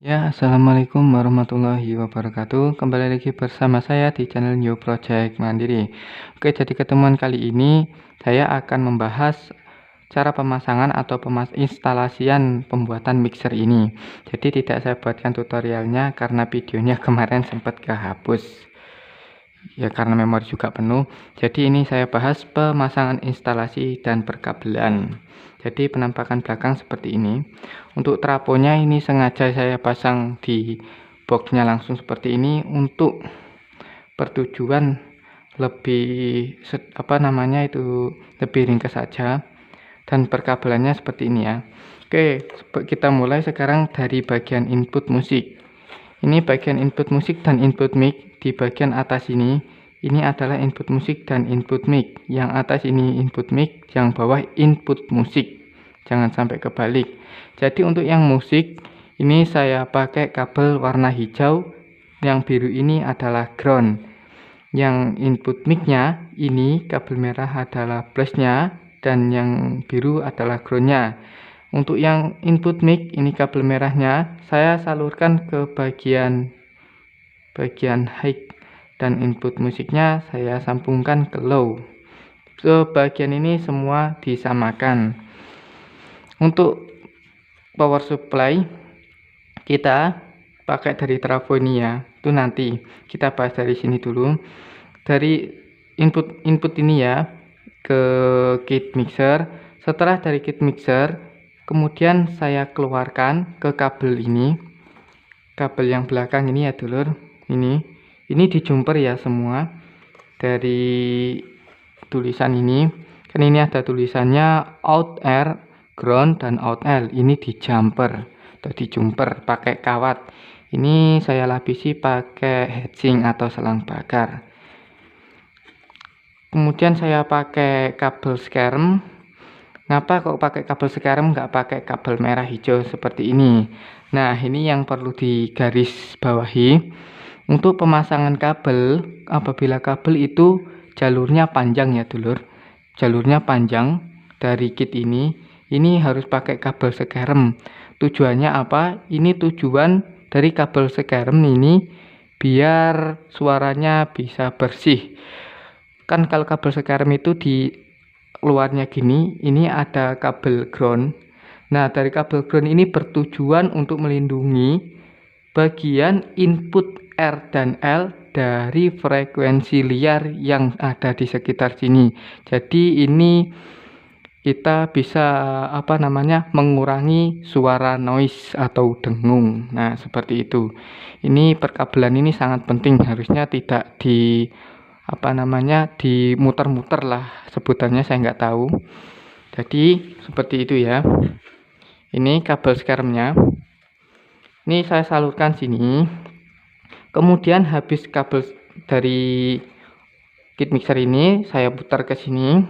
Ya, assalamualaikum warahmatullahi wabarakatuh. Kembali lagi bersama saya di channel New Project Mandiri. Oke, jadi ketemuan kali ini saya akan membahas cara pemasangan atau instalasian pembuatan mixer ini. Jadi tidak saya buatkan tutorialnya karena videonya kemarin sempat kehapus. Ya karena memori juga penuh. Jadi ini saya bahas pemasangan instalasi dan perkabelan. Jadi penampakan belakang seperti ini. Untuk trafonya ini sengaja saya pasang di boxnya langsung seperti ini untuk pertujuan lebih lebih ringkas saja. Dan perkabelannya seperti ini ya. Oke, kita mulai sekarang dari bagian input musik. Ini bagian input musik dan input mic. Di bagian atas ini adalah input musik dan input mic. Yang atas ini input mic, yang bawah input musik. Jangan sampai kebalik. Jadi untuk yang musik ini saya pakai kabel warna hijau. Yang biru ini adalah ground. Yang input mic-nya ini kabel merah adalah plusnya dan yang biru adalah ground-nya. Untuk yang input mic ini kabel merahnya saya salurkan ke bagian high dan input musiknya saya sambungkan ke low. Bagian ini semua disamakan. Untuk power supply kita pakai dari trafo ini ya. Itu nanti kita bahas dari sini dulu. Dari input ini ya ke kit mixer. Setelah dari kit mixer kemudian saya keluarkan ke kabel ini, kabel yang belakang ini ya dulur, ini dijumper ya semua. Dari tulisan ini kan ini ada tulisannya out air, ground dan out L, ini dijumper atau dijumper pakai kawat. Ini saya lapisi pakai heatsink atau selang bakar. Kemudian saya pakai kabel skerm. Kenapa kok pakai kabel skerm, nggak pakai kabel merah hijau seperti ini? Nah, ini yang perlu digaris bawahi. Untuk pemasangan kabel, apabila kabel itu jalurnya panjang ya dulur, jalurnya panjang dari kit ini harus pakai kabel skerm. Tujuannya apa? Ini tujuan dari kabel skerm ini biar suaranya bisa bersih. Kan kalau kabel skerm itu di luarnya gini, ini ada kabel ground. Nah, dari kabel ground ini bertujuan untuk melindungi bagian input R dan L dari frekuensi liar yang ada di sekitar sini. Jadi ini kita bisa mengurangi suara noise atau dengung. Nah, seperti itu. Ini perkabelan ini sangat penting, harusnya tidak dimuter-muter lah sebutannya, saya nggak tahu. Jadi seperti itu ya. Ini kabel skermnya. Ini saya salurkan sini. Kemudian habis kabel dari kit mixer ini saya putar ke sini.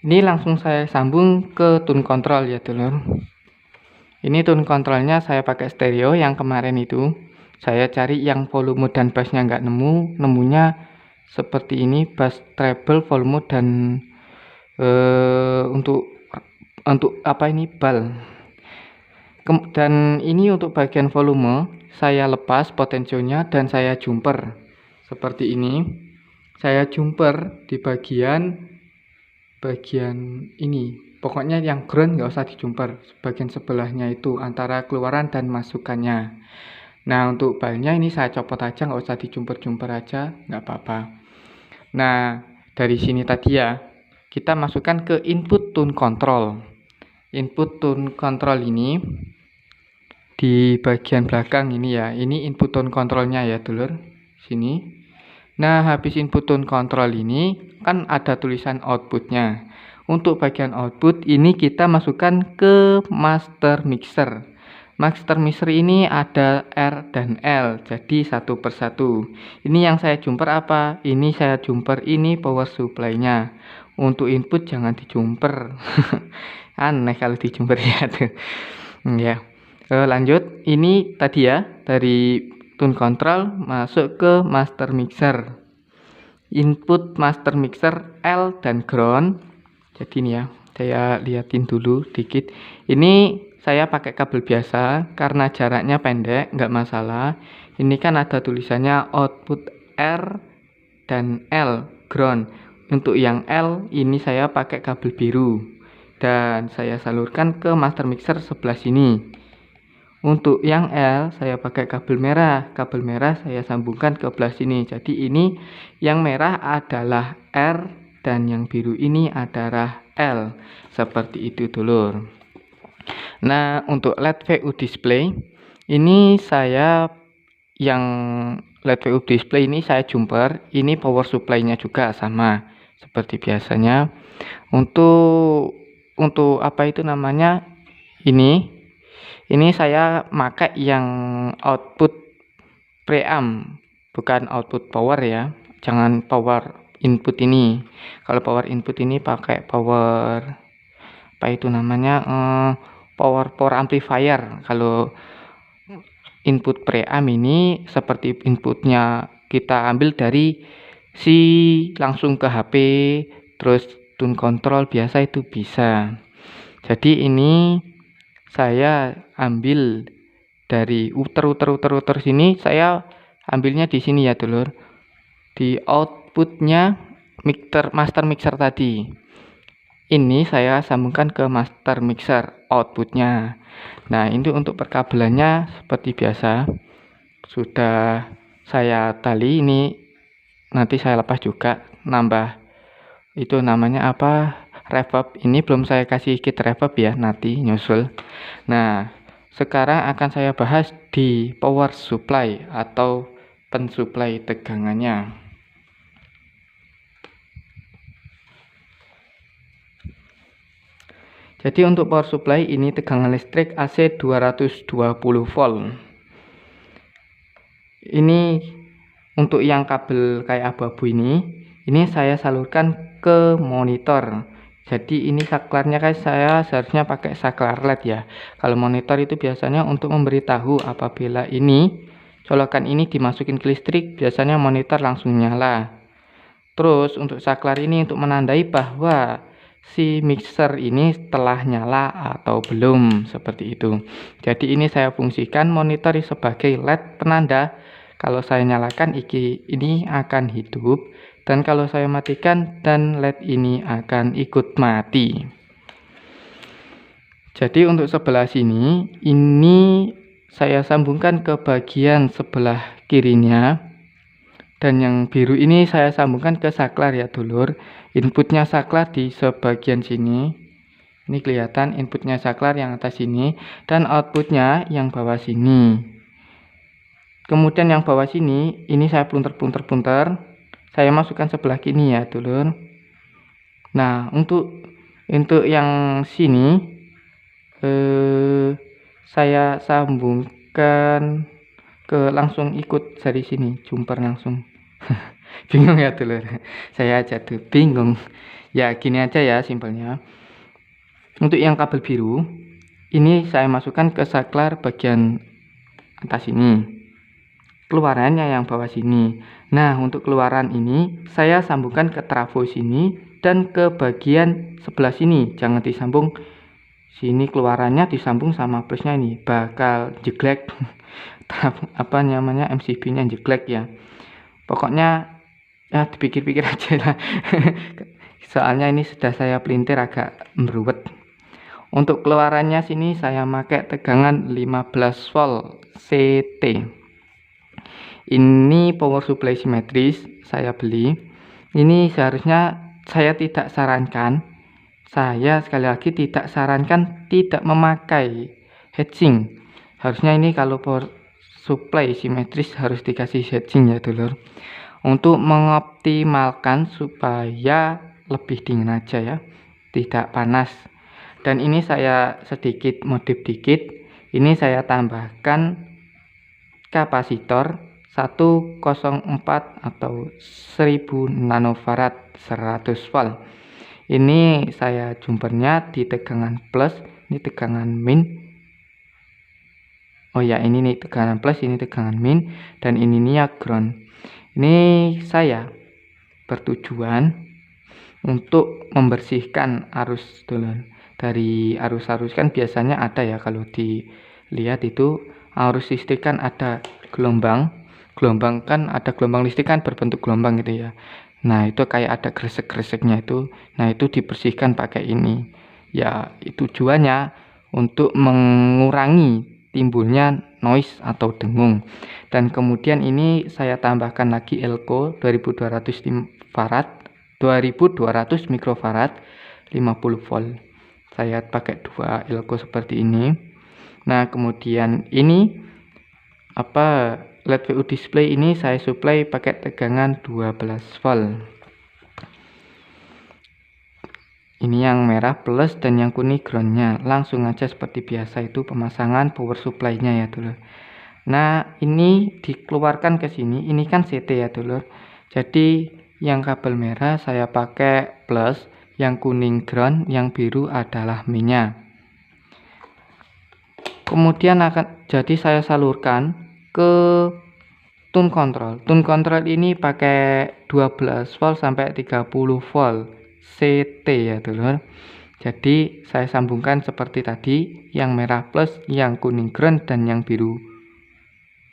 Ini langsung saya sambung ke tune control ya dulur. Ini tune controlnya saya pakai stereo yang kemarin itu. Saya cari yang volume dan bassnya nggak nemu, nemunya seperti ini, bass treble, volume dan untuk bal. Dan ini untuk bagian volume saya lepas potensionya dan saya jumper seperti ini. Saya jumper di bagian ini, pokoknya yang ground nggak usah dijumper, bagian sebelahnya itu antara keluaran dan masukannya. Nah, untuk balnya ini saya copot aja, nggak usah dijumper-jumper aja, nggak apa-apa. Nah, dari sini tadi ya, kita masukkan ke input tune control. Input tune control ini di bagian belakang ini ya, ini input tone controlnya ya dulur, sini. Nah, habis input tone control ini kan ada tulisan outputnya. Untuk bagian output ini kita masukkan ke master mixer. Master mixer ini ada R dan L, jadi satu persatu. Ini yang saya jumper apa? Ini saya jumper ini power supply-nya. Untuk input jangan dijumper. Aneh kalau dijumper ya tuh. Ya. Lanjut, ini tadi ya dari tune control masuk ke master mixer. Input master mixer L dan ground. Jadi ini ya, saya liatin dulu dikit. Ini saya pakai kabel biasa karena jaraknya pendek, nggak masalah. Ini kan ada tulisannya output R dan L, ground. Untuk yang L ini saya pakai kabel biru dan saya salurkan ke master mixer sebelah sini. Untuk yang L saya pakai kabel merah saya sambungkan ke belah sini. Jadi ini yang merah adalah R dan yang biru ini adalah L. Seperti itu dulur. Nah, untuk LED VU display ini yang LED VU display ini saya jumper. Ini power supply-nya juga sama seperti biasanya. Untuk apa itu namanya? Ini saya pakai yang output preamp, bukan output power ya. Jangan power input ini. Kalau power input ini pakai power apa itu namanya? Power amplifier. Kalau input preamp ini seperti inputnya kita ambil dari langsung ke HP, terus tune control biasa itu bisa. Jadi ini saya ambil dari uter sini, saya ambilnya di sini ya dulur, di outputnya master mixer tadi. Ini saya sambungkan ke master mixer outputnya. Nah, ini untuk perkabelannya seperti biasa sudah saya tali. Ini nanti saya lepas juga, nambah itu namanya apa, reverb. Ini belum saya kasih kit reverb ya, nanti nyusul. Nah, sekarang akan saya bahas di power supply atau pensuplai tegangannya. Jadi untuk power supply ini tegangan listrik AC 220 volt. Ini untuk yang kabel kayak abu-abu ini saya salurkan ke monitor. Jadi ini saklarnya kan saya seharusnya pakai saklar LED ya. Kalau monitor itu biasanya untuk memberitahu apabila ini colokan ini dimasukin ke listrik, biasanya monitor langsung nyala. Terus untuk saklar ini untuk menandai bahwa si mixer ini telah nyala atau belum, seperti itu. Jadi ini saya fungsikan monitor sebagai LED penanda. Kalau saya nyalakan ini akan hidup, dan kalau saya matikan dan LED ini akan ikut mati. Jadi untuk sebelah sini ini saya sambungkan ke bagian sebelah kirinya, dan yang biru ini saya sambungkan ke saklar ya dulur. Inputnya saklar di sebagian sini. Ini kelihatan inputnya saklar yang atas sini, dan outputnya yang bawah sini. Kemudian yang bawah sini ini saya punter. Saya masukkan sebelah kiri ya dulur. Nah, untuk yang sini saya sambungkan ke langsung ikut dari sini, jumper langsung. Bingung ya dulur, saya jatuh bingung ya. Gini aja ya simpelnya. Untuk yang kabel biru ini saya masukkan ke saklar bagian atas ini, keluarannya yang bawah sini. Nah, untuk keluaran ini saya sambungkan ke trafo sini dan ke bagian sebelah sini. Jangan disambung sini, keluarannya disambung sama plusnya, ini bakal jeglek. Apa namanya, MCB nya jeglek ya. Pokoknya ya dipikir-pikir aja lah. Soalnya ini sudah saya pelintir agak meruwet. Untuk keluarannya sini saya pakai tegangan 15 volt CT. Ini power supply simetris saya beli. Ini seharusnya saya tidak sarankan. Saya sekali lagi tidak sarankan tidak memakai heatsink. Harusnya ini kalau power supply simetris harus dikasih heatsink ya dulur, untuk mengoptimalkan supaya lebih dingin aja ya, tidak panas. Dan ini saya sedikit modif dikit. Ini saya tambahkan kapasitor 104 atau 1000 nanofarad 100 volt. Ini saya jumpernya di tegangan plus, ini tegangan min. Oh ya, ini nih tegangan plus, ini tegangan min, dan ini nih ground. Ini saya bertujuan untuk membersihkan arus dulur. dari arus kan biasanya ada ya, kalau dilihat itu arus listrik kan ada gelombang kan, ada gelombang listrik kan berbentuk gelombang gitu ya. Nah itu kayak ada gresek-greseknya itu, nah itu dibersihkan pakai ini ya. Tujuannya untuk mengurangi timbulnya noise atau dengung. Dan kemudian ini saya tambahkan lagi elko 2200 farad 2200 mikrofarad 50 volt. Saya pakai 2 elko seperti ini. Nah kemudian ini LED VU display ini saya supply pakai tegangan 12 volt. Ini yang merah plus dan yang kuning groundnya. Langsung aja seperti biasa itu pemasangan power supply-nya ya dulur. Nah ini dikeluarkan ke sini, ini kan CT ya dulur. Jadi yang kabel merah saya pakai plus, yang kuning ground, yang biru adalah minnya. Kemudian jadi saya salurkan ke tune control. Tune control ini pakai 12 volt sampai 30 volt CT ya dulur. Jadi saya sambungkan seperti tadi, yang merah plus, yang kuning ground, dan yang biru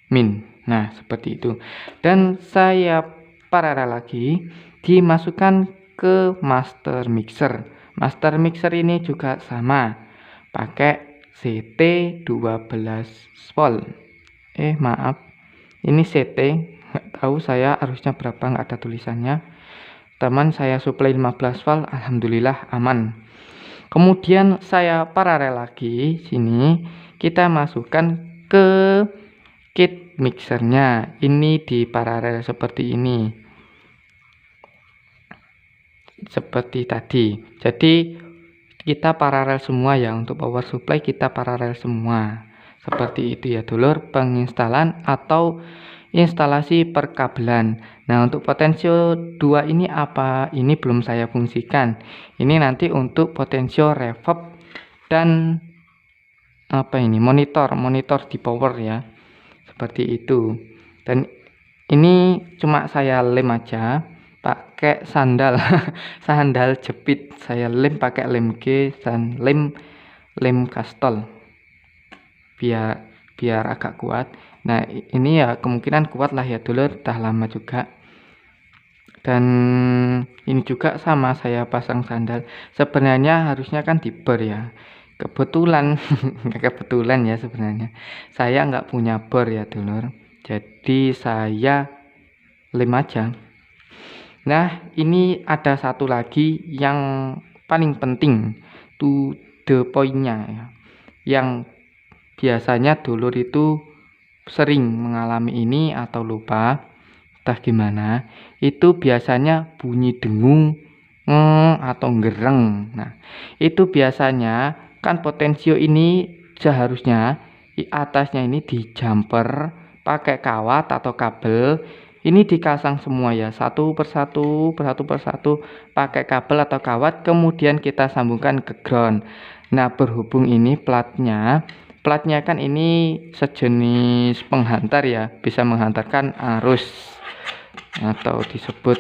min. Nah seperti itu. Dan saya paralel lagi dimasukkan ke master mixer. Master mixer ini juga sama, pakai CT 12 volt. Maaf, ini CT, nggak tahu saya harusnya berapa, nggak ada tulisannya. Teman saya supply 15 volt, alhamdulillah aman. Kemudian saya paralel lagi sini, kita masukkan ke kit mixernya. Ini di paralel seperti ini, seperti tadi. Jadi kita paralel semua ya, untuk power supply kita paralel semua. Seperti itu ya dulur, penginstalan atau instalasi perkabelan. Nah untuk potensio 2 ini apa? Ini belum saya fungsikan. Ini nanti untuk potensio reverb dan monitor di power ya. Seperti itu. Dan ini cuma saya lem aja pakai sandal sandal jepit, saya lem pakai lem G dan lem kastol biar agak kuat. Nah ini ya kemungkinan kuat lah ya dulur, dah lama juga. Dan ini juga sama, saya pasang sandal. Sebenarnya harusnya kan diber ya, kebetulan kebetulan ya, sebenarnya saya nggak punya ber ya dulur, jadi saya lem aja. Nah ini ada satu lagi yang paling penting, to the point-nya ya, yang biasanya dulur itu sering mengalami ini atau lupa entah gimana, itu biasanya bunyi dengung atau gereng. Nah itu biasanya kan potensio ini seharusnya di atasnya ini di jumper pakai kawat atau kabel. Ini dikasang semua ya, satu persatu pakai kabel atau kawat, kemudian kita sambungkan ke ground. Nah berhubung ini platnya kan ini sejenis penghantar ya, bisa menghantarkan arus atau disebut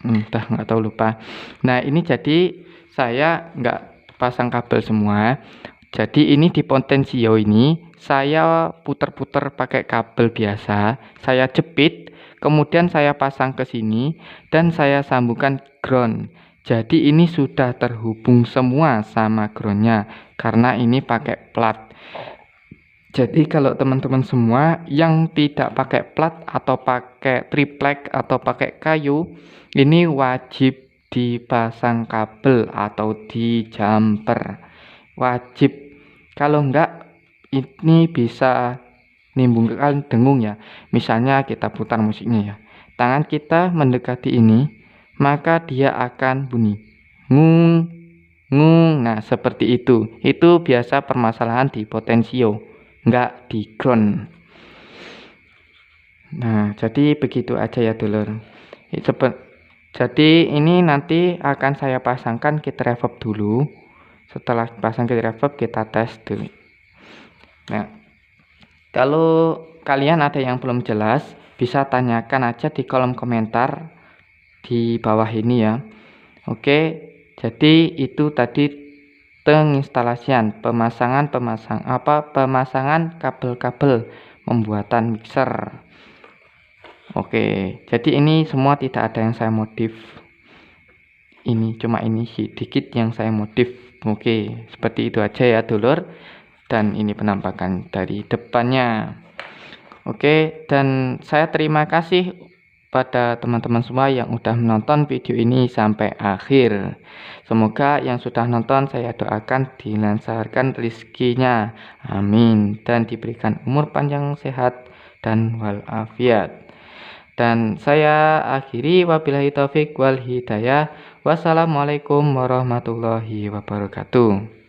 nggak tahu, lupa. Nah ini jadi saya nggak pasang kabel semua, jadi ini di potensio ini saya puter-puter pakai kabel biasa, saya jepit, kemudian saya pasang ke sini dan saya sambungkan ground. Jadi ini sudah terhubung semua sama groundnya karena ini pakai plat. Jadi kalau teman-teman semua yang tidak pakai plat atau pakai triplek atau pakai kayu, ini wajib dipasang kabel atau di jumper, wajib. Kalau enggak ini bisa nimbulkan dengung ya. Misalnya kita putar musiknya ya, tangan kita mendekati ini, maka dia akan bunyi ngung ngung. Nah seperti itu biasa permasalahan di potensio, enggak di ground. Nah jadi begitu aja ya dulur. Jadi ini nanti akan saya pasangkan kit reverb dulu. Setelah pasang kit reverb kita tes dulu. Nah kalau kalian ada yang belum jelas, bisa tanyakan aja di kolom komentar di bawah ini ya. Oke, jadi itu tadi penginstalasian, pemasangan kabel-kabel, pembuatan mixer. Oke, jadi ini semua tidak ada yang saya modif. Ini cuma ini sedikit yang saya modif. Oke, seperti itu aja ya dulur. Dan ini penampakan dari depannya. Oke, dan saya terima kasih pada teman-teman semua yang udah menonton video ini sampai akhir. Semoga yang sudah nonton saya doakan dilancarkan rezekinya, amin, dan diberikan umur panjang, sehat, dan walafiat. Dan saya akhiri, wabillahi taufik wal hidayah. Wassalamualaikum warahmatullahi wabarakatuh.